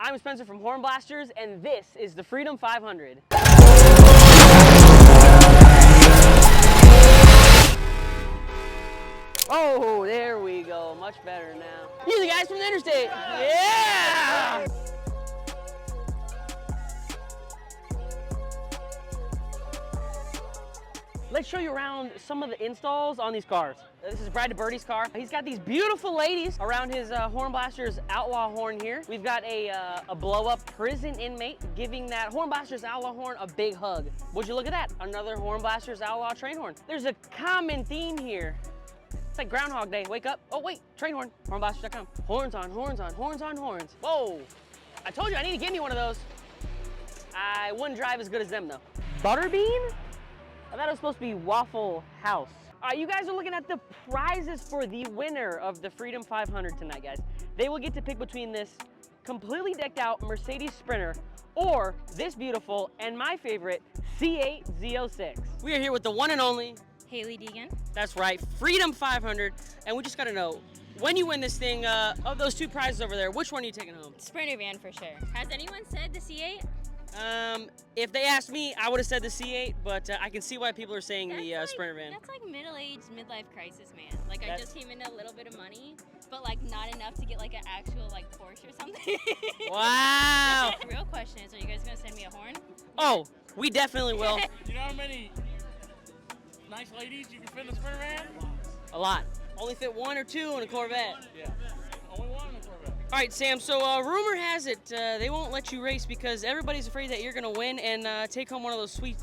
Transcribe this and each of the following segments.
I'm Spencer from HornBlasters, and this is the Freedom 500. Oh, there we go. Much better now. You the guys from the interstate. Yeah! Let's show you around some of the installs on these cars. This is Brad DeBerti's car. He's got these beautiful ladies around his HornBlasters Outlaw horn here. We've got a blow-up prison inmate giving that HornBlasters Outlaw horn a big hug. Would you look at that? Another HornBlasters Outlaw train horn. There's a common theme here. It's like Groundhog Day. Wake up. Oh, wait. Train horn. HornBlasters.com. Horns on horns on horns on horns. Whoa. I told you I need to get me one of those. I wouldn't drive as good as them, though. Butterbean? I thought it was supposed to be Waffle House. All right, you guys are looking at the prizes for the winner of the Freedom 500 tonight, guys. They will get to pick between this completely decked out Mercedes Sprinter or this beautiful and my favorite C8 Z06. We are here with the one and only Haley Deegan. That's right, Freedom 500. And we just gotta know, when you win this thing, of those two prizes over there, which one are you taking home? Sprinter van for sure. Has anyone said the C8? If they asked me, I would have said the C8, but I can see why people are saying the Sprinter van. That's like middle-aged, midlife crisis, man. Like I just came into a little bit of money, but like not enough to get like an actual like Porsche or something. Wow. The real question is, are you guys gonna send me a horn? Oh, we definitely will. You know how many nice ladies you can fit in a Sprinter van? A lot. Only fit one or two in a Corvette. Yeah, only one in a Corvette. All right, Sam, so rumor has it they won't let you race because everybody's afraid that you're going to win and take home one of those sweet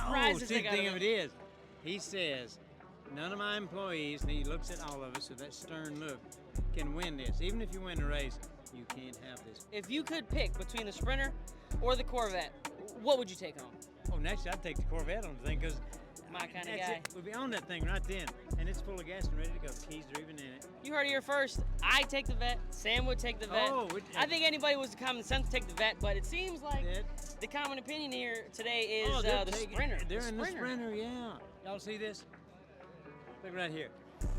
prizes. The thing of it is, he says, none of my employees, and he looks at all of us with that stern look, can win this. Even if you win the race, you can't have this. If you could pick between the Sprinter or the Corvette, what would you take home? Oh, next I'd take the Corvette on the thing because my kind of guy. We'll be on that thing right then, and it's full of gas and ready to go. The keys are even in it. You heard it here first. I take the Vet. Sam would take the Vet. Oh, I think anybody was common sense to take the Vet, but it seems like the common opinion here today is the Sprinter. They're in the Sprinter, yeah. Y'all see this? Look right here.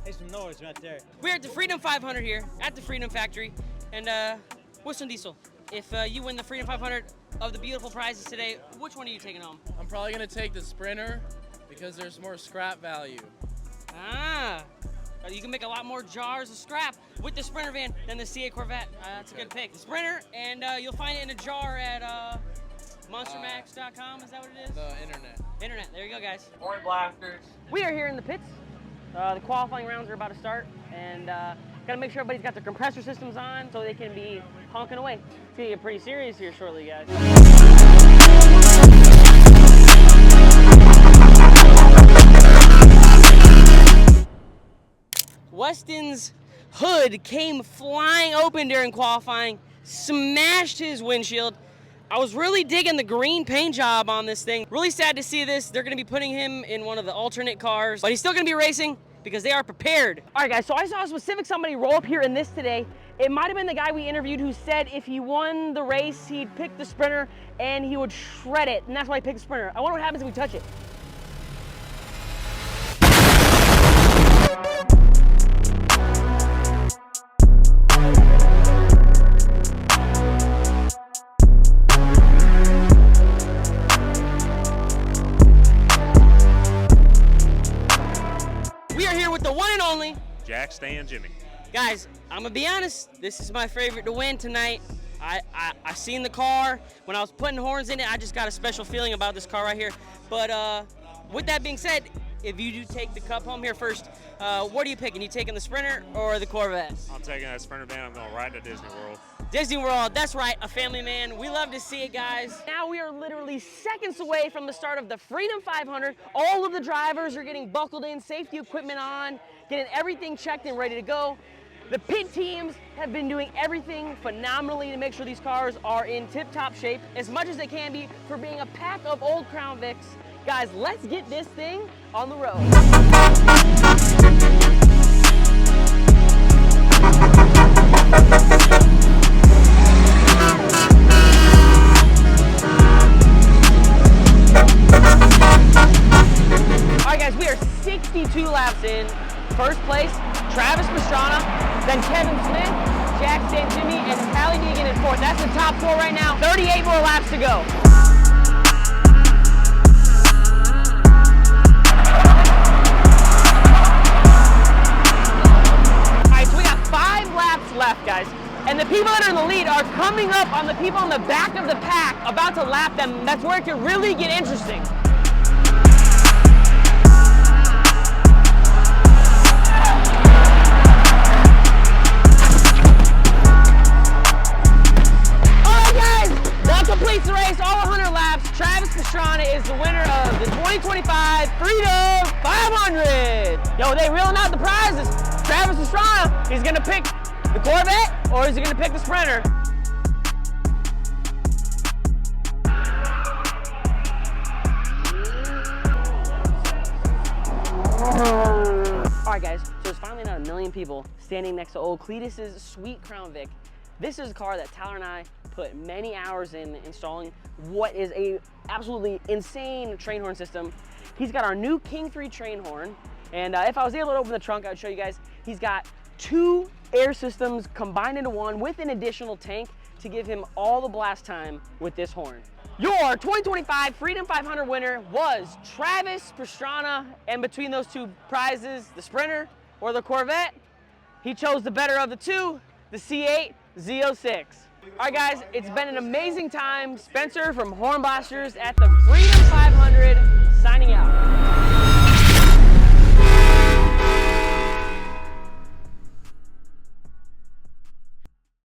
There's some noise right there. We're at the Freedom 500 here at the Freedom Factory, and Wilson Diesel, if you win the Freedom 500 of the beautiful prizes today, which one are you taking home? I'm probably gonna take the Sprinter because there's more scrap value. Ah, you can make a lot more jars of scrap with the Sprinter van than the C8 Corvette. That's a good pick. The Sprinter, and you'll find it in a jar at monstermax.com. Is that what it is? The internet. Internet. There you go, guys. HornBlasters. We are here in the pits. The qualifying rounds are about to start, and gotta make sure everybody's got their compressor systems on so they can be honking away. It's gonna get pretty serious here shortly, guys. Weston's hood came flying open during qualifying, smashed his windshield. I was really digging the green paint job on this thing. Really sad to see this. They're gonna be putting him in one of the alternate cars, but he's still gonna be racing because they are prepared. All right, guys, so I saw a specific somebody roll up here in this today. It might have been the guy we interviewed who said if he won the race, he'd pick the Sprinter and he would shred it, and that's why he picked the Sprinter. I wonder what happens if we touch it. The one and only Jack, Stan, Jimmy. Guys, I'm gonna be honest, this is my favorite to win tonight. I seen the car when I was putting horns in it. I just got a special feeling about this car right here. But with that being said, if you do take the cup home here first, what are you picking? You taking the Sprinter or the Corvette? I'm taking that Sprinter van. I'm going right to Disney World. Disney World, that's right, a family man. We love to see it, guys. Now we are literally seconds away from the start of the Freedom 500. All of the drivers are getting buckled in, safety equipment on, getting everything checked and ready to go. The pit teams have been doing everything phenomenally to make sure these cars are in tip-top shape, as much as they can be for being a pack of old Crown Vics. Guys, let's get this thing on the road. All right, guys, we are 62 laps in. First place, Travis Pastrana, then Kevin Smith, Jack St. Jimmy, and Callie Deegan in fourth. That's the top four right now. 38 more laps to go. All right, so we got 5 laps left, guys. And the people that are in the lead are coming up on the people on the back of the pack, about to lap them. That's where it can really get interesting. Completes the race, all 100 laps. Travis Pastrana is the winner of the 2025 Freedom 500. Yo, they reeling out the prizes. Travis Pastrana, he's gonna pick the Corvette or is he gonna pick the Sprinter? All right, guys, so there's finally not a million people standing next to old Cletus's sweet Crown Vic. This is a car that Tyler and I put many hours in installing what is a absolutely insane train horn system. He's got our new King 3 train horn, and if I was able to open the trunk, I would show you guys. He's got 2 air systems combined into one with an additional tank to give him all the blast time with this horn. Your 2025 Freedom 500 winner was Travis Pastrana, and between those 2 prizes, the Sprinter or the Corvette, he chose the better of the 2, the C8 Z06. All right, guys, it's been an amazing time. Spencer from HornBlasters at the Freedom 500 signing out.